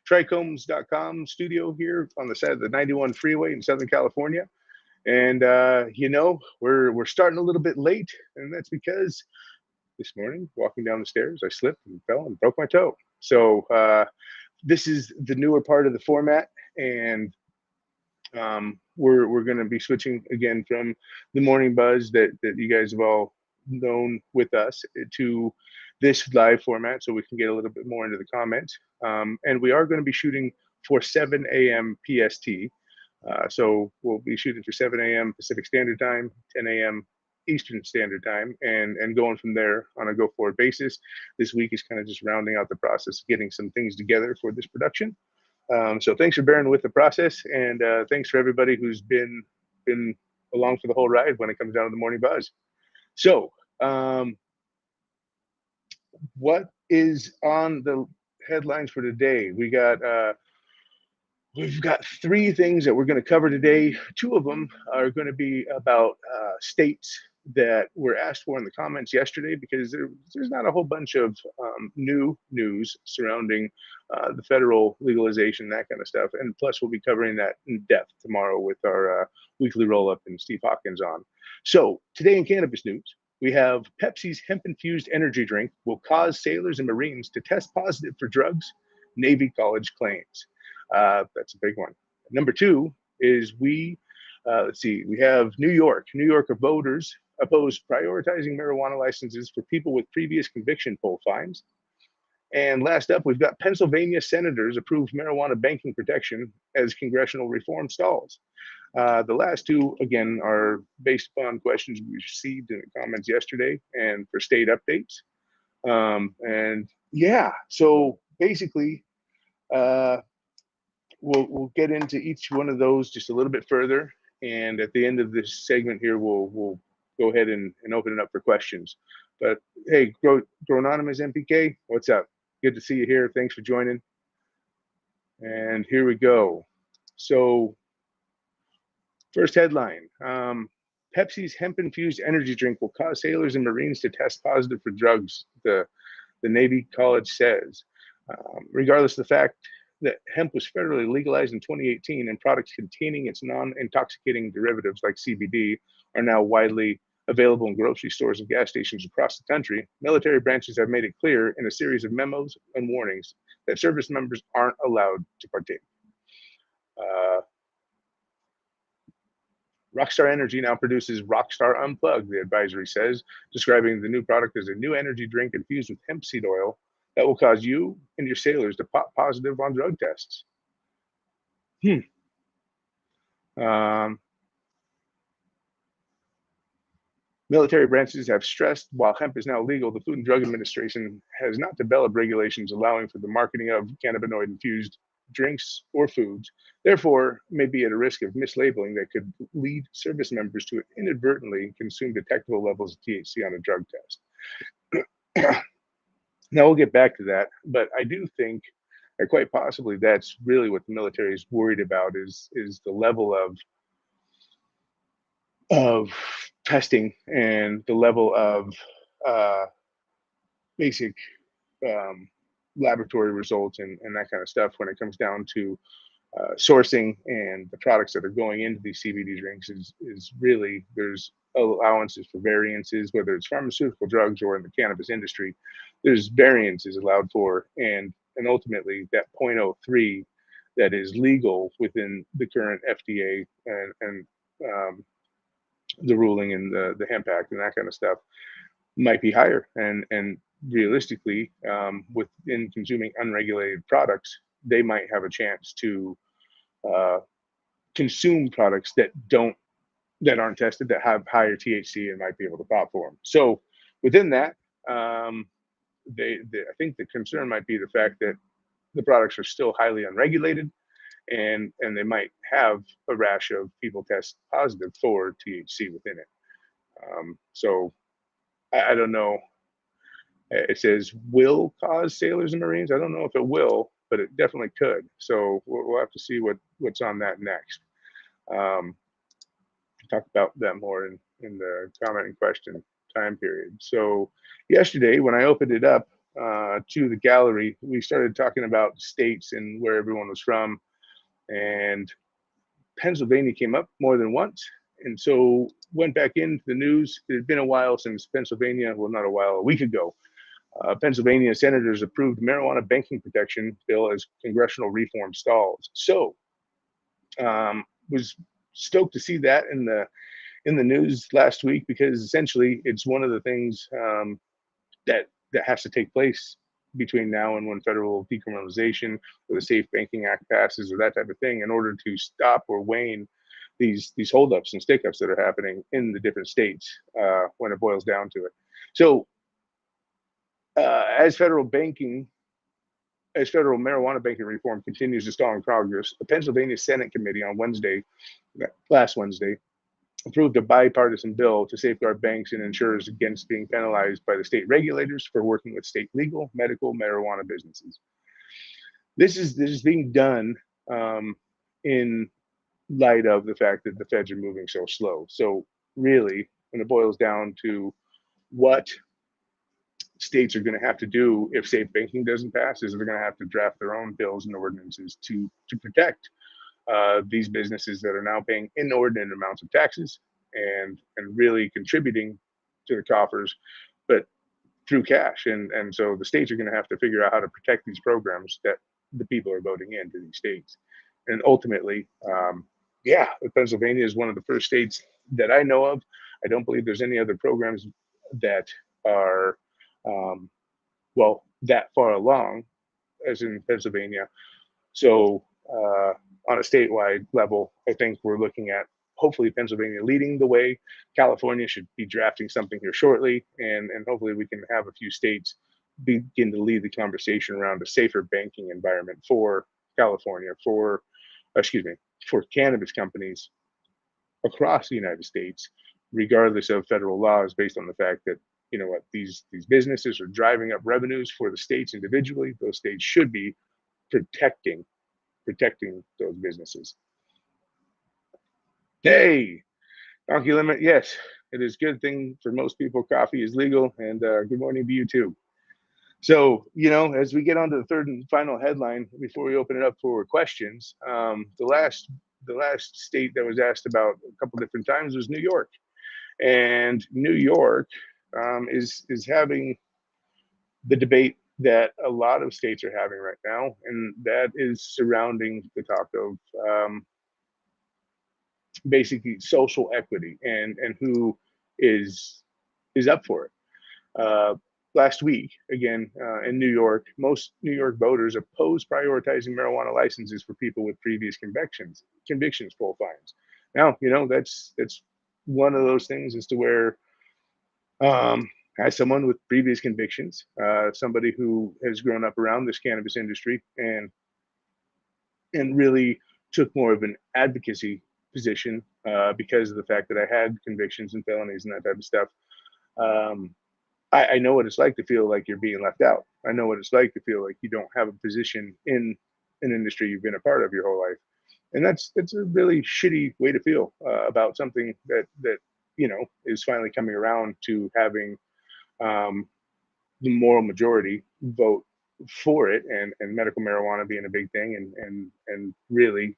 Trichomes.com studio here on the side of the 91 freeway in Southern California. And we're starting a little bit late, and that's because this morning, walking down the stairs, I slipped and fell and broke my toe. So this is the newer part of the format, and we're going to be switching again from the morning buzz that you guys have all known with us to this live format, so we can get a little bit more into the comments. And we are going to be shooting for 7 a.m. PST. So we'll be shooting for 7 a.m. Pacific Standard Time, 10 a.m. Eastern Standard Time, and going from there on a go forward basis. This week is kind of just rounding out the process of getting some things together for this production. So thanks for bearing with the process, and thanks for everybody who's been along for the whole ride when it comes down to the morning buzz. So what is on the headlines for today? We've got three things that we're going to cover today. Two of them are going to be about states that were asked for in the comments yesterday, because there's not a whole bunch of new news surrounding the federal legalization, that kind of stuff. And plus, we'll be covering that in depth tomorrow with our weekly roll-up and Steve Hawkins on. So today in cannabis news, we have Pepsi's hemp-infused energy drink will cause sailors and Marines to test positive for drugs, Navy college claims. That's a big one. Number two is we have New York. New York voters oppose prioritizing marijuana licenses for people with previous conviction poll fines. And last up, we've got Pennsylvania senators approve marijuana banking protection as congressional reform stalls. The last two, again, are based upon questions we received in the comments yesterday and for state updates. And yeah, so basically, we'll get into each one of those just a little bit further, and at the end of this segment here, we'll go ahead and open it up for questions. But hey, Grononymous MPK, what's up? Good to see you here. Thanks for joining. And here we go. So first headline, Pepsi's hemp-infused energy drink will cause sailors and Marines to test positive for drugs, the Navy College says. Regardless of the fact that hemp was federally legalized in 2018 and products containing its non-intoxicating derivatives like CBD are now widely available in grocery stores and gas stations across the country, military branches have made it clear in a series of memos and warnings that service members aren't allowed to partake. Rockstar Energy now produces Rockstar Unplugged, the advisory says, describing the new product as a new energy drink infused with hemp seed oil that will cause you and your sailors to pop positive on drug tests. Military branches have stressed while hemp is now legal, the Food and Drug Administration has not developed regulations allowing for the marketing of cannabinoid-infused drinks or foods, therefore may be at a risk of mislabeling that could lead service members to inadvertently consume detectable levels of THC on a drug test. Now we'll get back to that, but I do think that quite possibly that's really what the military is worried about is the level of testing and the level of basic laboratory results and that kind of stuff when it comes down to sourcing and the products that are going into these CBD drinks is really, there's allowances for variances, whether it's pharmaceutical drugs or in the cannabis industry, there's variances allowed for, and ultimately that 0.03 that is legal within the current FDA and the ruling and the Hemp Act and that kind of stuff might be higher. And realistically, within consuming unregulated products, they might have a chance to consume products that aren't tested, that have higher THC and might be able to pop for them. So within that, I think the concern might be the fact that the products are still highly unregulated, and they might have a rash of people test positive for THC within it. So I don't know. It says will cause sailors and Marines. I don't know if it will, but it definitely could. So we'll have to see what's on that next. Talk about that more in the comment and question time period. So yesterday when I opened it up, to the gallery, we started talking about states and where everyone was from, and Pennsylvania came up more than once. And so went back into the news. It had been a while since Pennsylvania, well, not a while, a week ago, Pennsylvania senators approved marijuana banking protection bill as congressional reform stalls. So was stoked to see that in the news last week, because essentially it's one of the things that has to take place between now and when federal decriminalization or the Safe Banking Act passes or that type of thing, in order to stop or wane these holdups and stick-ups that are happening in the different states when it boils down to it. So as federal marijuana banking reform continues to stall in progress, the Pennsylvania Senate committee on last Wednesday, approved a bipartisan bill to safeguard banks and insurers against being penalized by the state regulators for working with state legal medical marijuana businesses. This is being done in light of the fact that the feds are moving so slow. So really, when it boils down to what states are going to have to do if safe banking doesn't pass, is they're going to have to draft their own bills and ordinances to protect these businesses that are now paying inordinate amounts of taxes and really contributing to the coffers, but through cash. And so the states are going to have to figure out how to protect these programs that the people are voting into these states. And ultimately, yeah, Pennsylvania is one of the first states that I know of. I don't believe there's any other programs that are that far along as in Pennsylvania. So on a statewide level, I think we're looking at hopefully Pennsylvania leading the way. California should be drafting something here shortly, and hopefully we can have a few states begin to lead the conversation around a safer banking environment for California, for cannabis companies across the United States, regardless of federal laws, based on the fact that, you know what, these businesses are driving up revenues for the states individually. Those states should be protecting those businesses. Hey, Donkey Limit, yes, it is a good thing for most people. Coffee is legal, and good morning to you too. So, you know, as we get on to the third and final headline before we open it up for questions, the last state that was asked about a couple different times was New York, and New York is having the debate that a lot of states are having right now, and that is surrounding the talk of basically social equity and who is up for it. Last week, again, in New York, most New York voters oppose prioritizing marijuana licenses for people with previous convictions full fines. Now, you know, that's one of those things as to where, as someone with previous convictions, somebody who has grown up around this cannabis industry and really took more of an advocacy position because of the fact that I had convictions and felonies and that type of stuff. I know what it's like to feel like you're being left out. I know what it's like to feel like you don't have a position in an industry you've been a part of your whole life, and that's a really shitty way to feel about something that you know is finally coming around to having the moral majority vote for it, and medical marijuana being a big thing, and really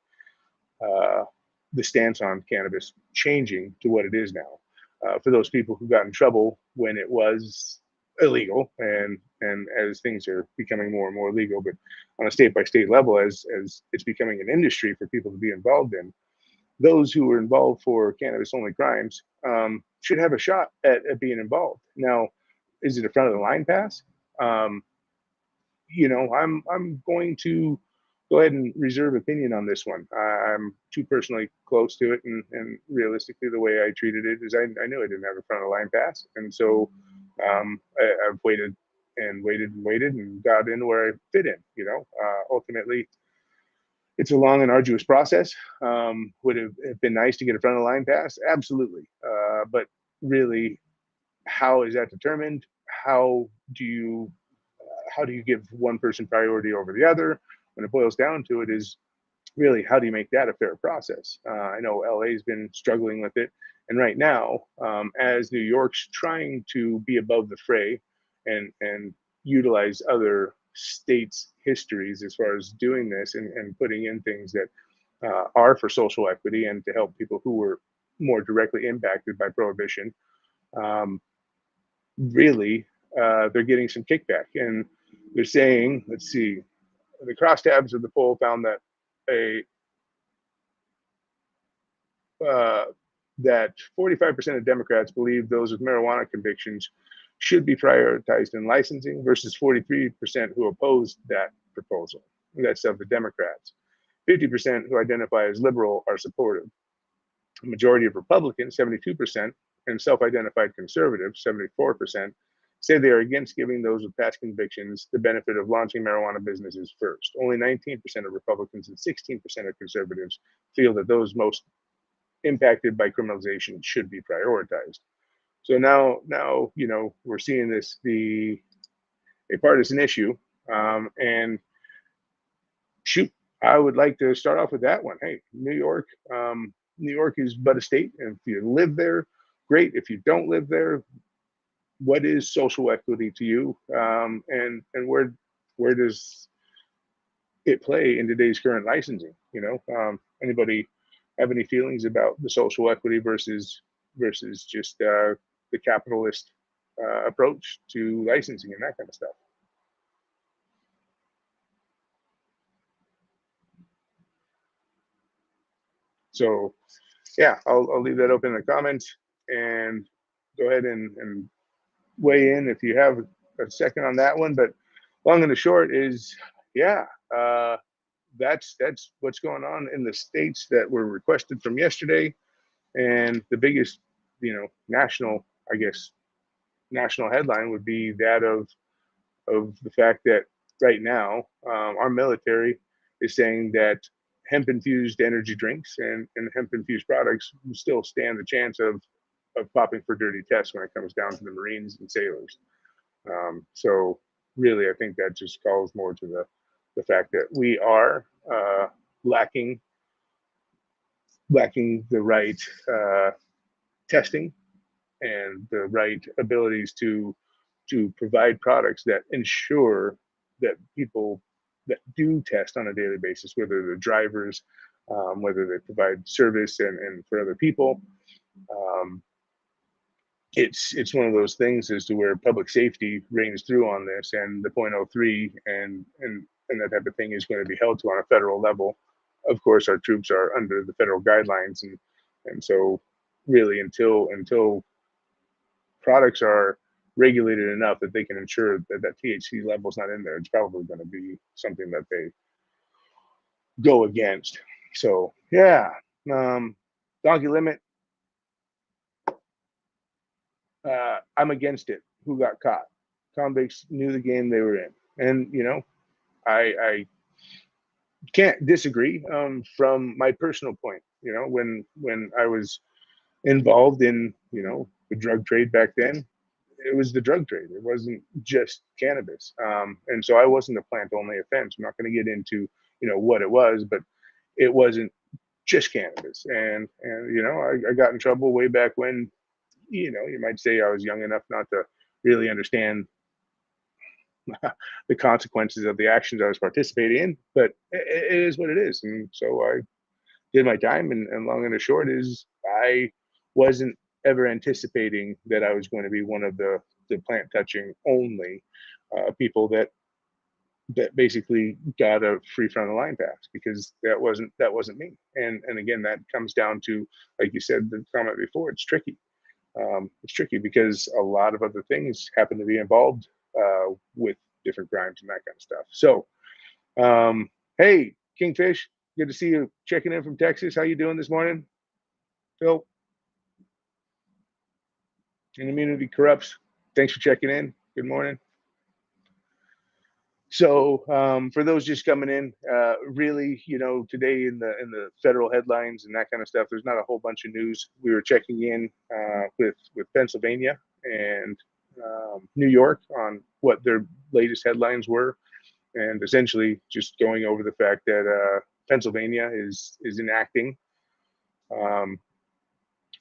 the stance on cannabis changing to what it is now. For those people who got in trouble when it was illegal, and as things are becoming more and more legal, but on a state by state level, as it's becoming an industry for people to be involved in, those who are involved for cannabis only crimes should have a shot at being involved. Now, is it a front of the line pass? You know, I'm going to go ahead and reserve opinion on this one. I'm too personally close to it, and realistically, the way I treated it is I knew I didn't have a front of the line pass, and so I've waited and waited and waited and got in where I fit in. You know, ultimately, it's a long and arduous process. Would have been nice to get a front of the line pass, absolutely, but really, how is that determined? How do you give one person priority over the other? When it boils down to it, is really how do you make that a fair process? I know LA's been struggling with it, and right now, as New York's trying to be above the fray and utilize other states' histories as far as doing this and putting in things that are for social equity and to help people who were more directly impacted by prohibition. Um, Really, they're getting some kickback, and they're saying, let's see, the crosstabs of the poll found that a uh, that 45% of Democrats believe those with marijuana convictions should be prioritized in licensing versus 43% who opposed that proposal. That's of the Democrats. 50% who identify as liberal are supportive. A majority of Republicans, 72%, and self-identified conservatives, 74%, say they are against giving those with past convictions the benefit of launching marijuana businesses first. Only 19% of Republicans and 16% of conservatives feel that those most impacted by criminalization should be prioritized. So now we're seeing this be a partisan issue, and shoot, I would like to start off with that one. Hey, New York, New York is but a state, and if you live there, great. If you don't live there, what is social equity to you, and where does it play in today's current licensing? Anybody have any feelings about the social equity versus just the capitalist approach to licensing and that kind of stuff? So yeah, I'll leave that open in the comments and go ahead and weigh in if you have a second on that one. But long and the short is, yeah, that's what's going on in the states that were requested from yesterday. And the biggest, national, I guess, national headline would be that of the fact that right now our military is saying that hemp-infused energy drinks and hemp-infused products still stand the chance of popping for dirty tests when it comes down to the Marines and sailors. So really, I think that just calls more to the fact that we are lacking the right testing and the right abilities to provide products that ensure that people that do test on a daily basis, whether they're drivers, whether they provide service and for other people, um, it's one of those things as to where public safety reigns through on this, and the point .03 and that type of thing is going to be held to on a federal level. Of course, our troops are under the federal guidelines, and so really until products are regulated enough that they can ensure that that THC level is not in there, it's probably going to be something that they go against. So yeah, donkey limit. I'm against it. Who got caught? Convicts knew the game they were in, and I can't disagree from my personal point. When I was involved in the drug trade back then, it was the drug trade. It wasn't just cannabis. And so I wasn't a plant only offense. I'm not going to get into what it was, but it wasn't just cannabis. And I got in trouble way back when. You might say I was young enough not to really understand the consequences of the actions I was participating in, but it is what it is. And so I did my time, and long and the short is I wasn't ever anticipating that I was going to be one of the plant touching only people that basically got a free front of line pass, because that wasn't me. And again, that comes down to, like you said, the comment before, it's tricky. It's tricky because a lot of other things happen to be involved with different crimes and that kind of stuff. So hey, Kingfish, good to see you checking in from Texas. How you doing this morning? Phil, and Immunity Corrupts, thanks for checking in. Good morning. So for those just coming in, really, today in the federal headlines and that kind of stuff, there's not a whole bunch of news. We were checking in with Pennsylvania and New York on what their latest headlines were, and essentially just going over the fact that Pennsylvania is enacting um,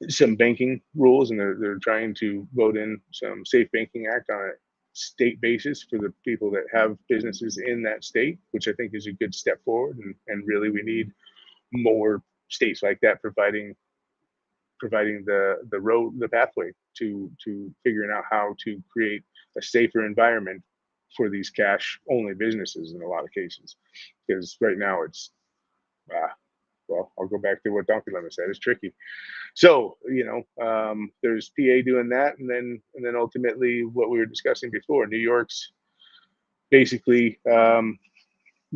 some banking rules, and they're trying to vote in some Safe Banking Act on it state basis for the people that have businesses in that state, which I think is a good step forward. And really, we need more states like that providing the pathway to figuring out how to create a safer environment for these cash only businesses in a lot of cases. Because right now it's uh, well, I'll go back to what Donkey Lemon said. It's tricky. So there's PA doing that, and then ultimately what we were discussing before, New York's basically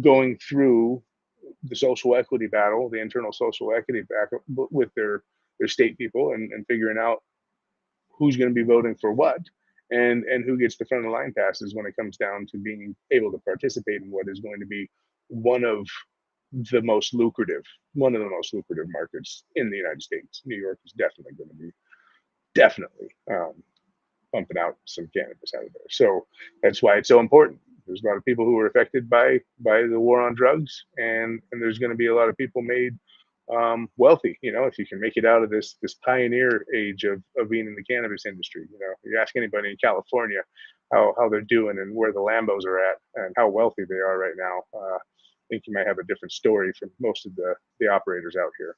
going through the social equity battle, the internal social equity battle with their state people, and figuring out who's going to be voting for what, and who gets the front of the line passes when it comes down to being able to participate in what is going to be one of the most lucrative one of the most lucrative markets in the United States. New York is definitely going to be definitely pumping out some cannabis out of there. So that's why it's so important. There's a lot of people who are affected by the war on drugs, and there's going to be a lot of people made wealthy. If you can make it out of this pioneer age of being in the cannabis industry. You ask anybody in California how they're doing and where the Lambos are at and how wealthy they are right now. I think you might have a different story from most of the operators out here.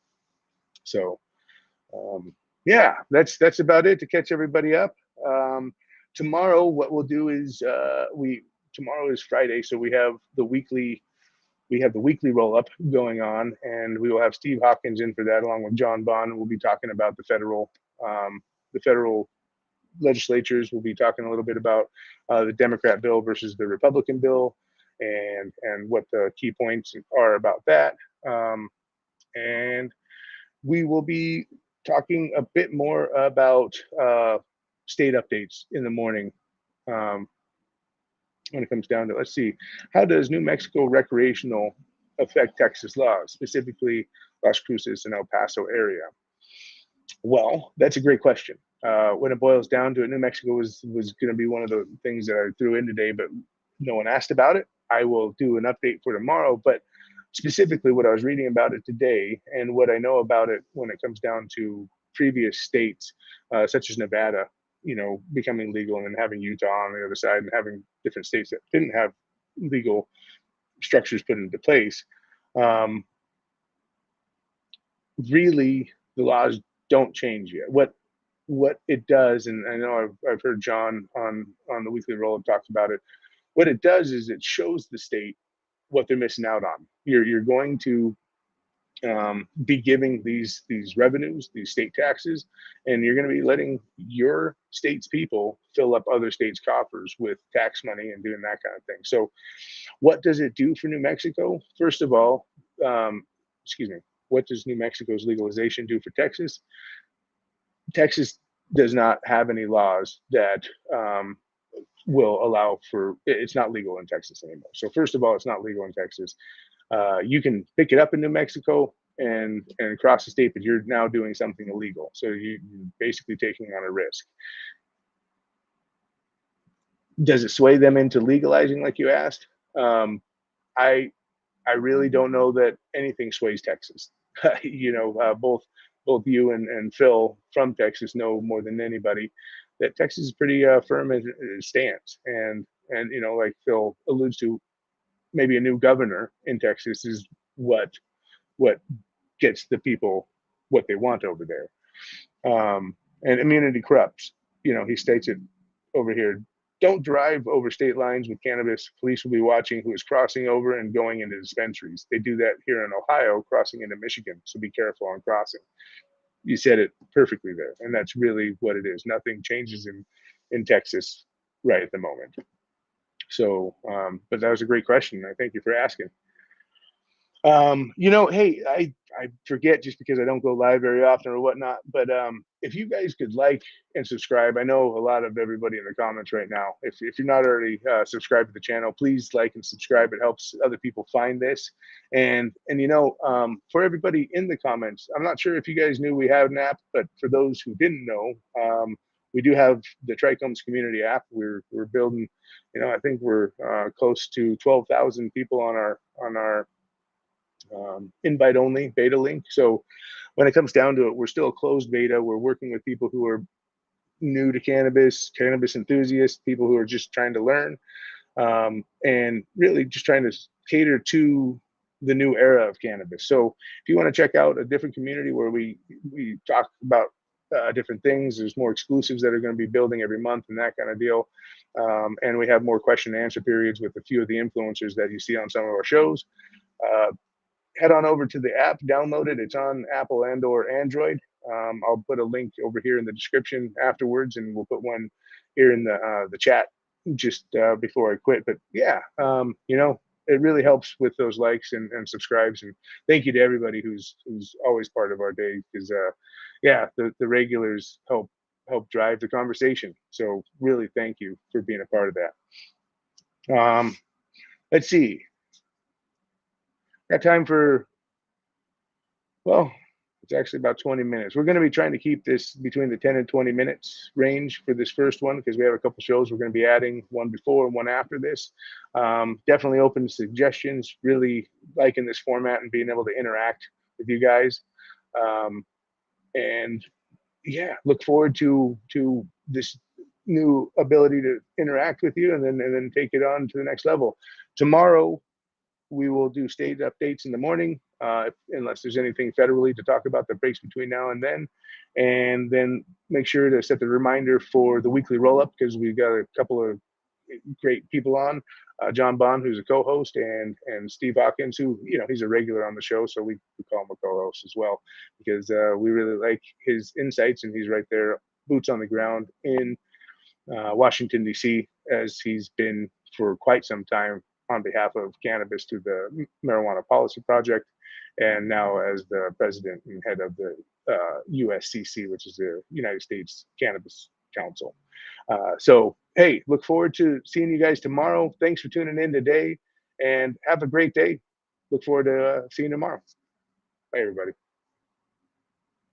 So yeah, that's about it to catch everybody up. Um, Tomorrow, what we'll do is we tomorrow is Friday, so we have the weekly roll up going on, and we will have Steve Hawkins in for that, along with John Bond. We'll be talking about the federal legislatures. We'll be talking a little bit about the Democrat bill versus the Republican bill, and what the key points are about that. And we will be talking a bit more about state updates in the morning. Um, when it comes down to, let's see, how does New Mexico recreational affect Texas laws, specifically Las Cruces and El Paso area? Well, that's a great question. When it boils down to it, New Mexico was going to be one of the things that I threw in today, but no one asked about it. I will do an update for tomorrow, but specifically what I was reading about it today and what I know about it when it comes down to previous states, such as Nevada, becoming legal, and then having Utah on the other side, and having different states that didn't have legal structures put into place. Um, Really, the laws don't change yet. What it does, and I know I've heard John on the weekly roll up talks about it. What it does is it shows the state what they're missing out on. You're going to be giving these revenues, these state taxes, and you're going to be letting your state's people fill up other states' coffers with tax money and doing that kind of thing. So, what does it do for New Mexico? First of all, excuse me. What does New Mexico's legalization do for Texas? Texas does not have any laws that will allow for it's not legal in Texas anymore. So first of all, it's not legal in Texas. You can pick it up in New Mexico and cross the state, but you're now doing something illegal. So you're basically taking on a risk. Does it sway them into legalizing, like you asked? I I really don't know that anything sways Texas. Both you and Phil from Texas know more than anybody that Texas is pretty firm in its stance, and like Phil alludes to, maybe a new governor in Texas is what gets the people what they want over there. And immunity corrupts. He states it over here. Don't drive over state lines with cannabis. Police will be watching who is crossing over and going into dispensaries. They do that here in Ohio, crossing into Michigan. So be careful on crossing. You said it perfectly there. And that's really what it is. Nothing changes in Texas right at the moment. So, but that was a great question. I thank you for asking. Hey, I forget just because I don't go live very often or whatnot, but if you guys could like and subscribe, I know a lot of everybody in the comments right now. If you're not already subscribed to the channel, please like and subscribe. It helps other people find this. And for everybody in the comments, I'm not sure if you guys knew we have an app, but for those who didn't know, we do have the Trichomes Community App. We're building, I think we're close to 12,000 people on our invite only beta link. So when it comes down to it, we're still a closed beta. We're working with people who are new to cannabis enthusiasts, people who are just trying to learn, and really just trying to cater to the new era of cannabis. So if you want to check out a different community where we talk about different things, there's more exclusives that are going to be building every month and that kind of deal. And we have more question and answer periods with a few of the influencers that you see on some of our shows. Uh, Head on over to the app, download it. It's on Apple and or Android. I'll put a link over here in the description afterwards, and we'll put one here in the chat just before I quit. But yeah, it really helps with those likes and subscribes. And thank you to everybody who's always part of our day, because yeah, the regulars help drive the conversation. So really, thank you for being a part of that. Let's see. Got time for, well, it's actually about 20 minutes. We're going to be trying to keep this between the 10 and 20 minutes range for this first one, because we have a couple shows we're going to be adding, one before and one after this. Definitely open to suggestions. Really liking this format and being able to interact with you guys. And yeah, look forward to this new ability to interact with you, and then take it on to the next level. Tomorrow, we will do state updates in the morning, unless there's anything federally to talk about that breaks between now and then. And then make sure to set the reminder for the weekly roll up, because we've got a couple of great people on. John Bond, who's a co-host, and Steve Hawkins, who, he's a regular on the show, so we call him a co-host as well, because we really like his insights, and he's right there, boots on the ground in Washington, D.C., as he's been for quite some time on behalf of cannabis through the Marijuana Policy Project, and now as the president and head of the USCC, which is the United States Cannabis Council. So, hey, look forward to seeing you guys tomorrow. Thanks for tuning in today, and have a great day. Look forward to seeing you tomorrow. Bye, everybody.